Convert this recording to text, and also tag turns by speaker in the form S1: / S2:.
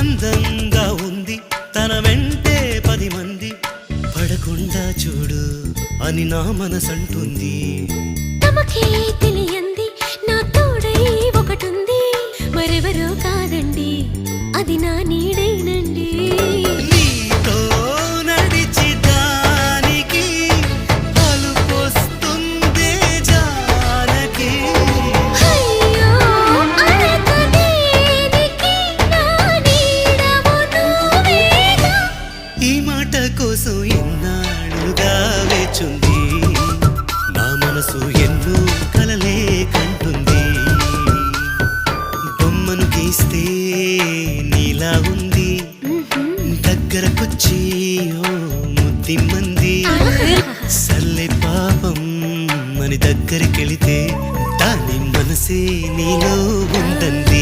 S1: అందంగా ఉంది తన వెంటే 10 మంది పడకుండా చూడు అని నా మనసంటుంది.
S2: తమకే తెలియంది నా తోడై ఒకటుంది, మరెవరో కాదండి అది నా నీడైనండి.
S1: నీతో నడిచి దానికి అలుపొస్తుందే జానకి.
S2: అయ్యో అడక దేనికి నా నీడవు నువ్వేగా.
S1: ఈ మాట కోసం ఎన్నాళ్ళుగా వేచుంది నా మనసు ఎన్నో కలలే కంటుంది. బొమ్మను గీస్తే నీలా ఉంది దగ్గరకొచ్చి ఓ ముద్దిమ్మంది. సల్లే పాపం అని దగ్గరికెళితే దాని మనసే నీలో ఉందంది.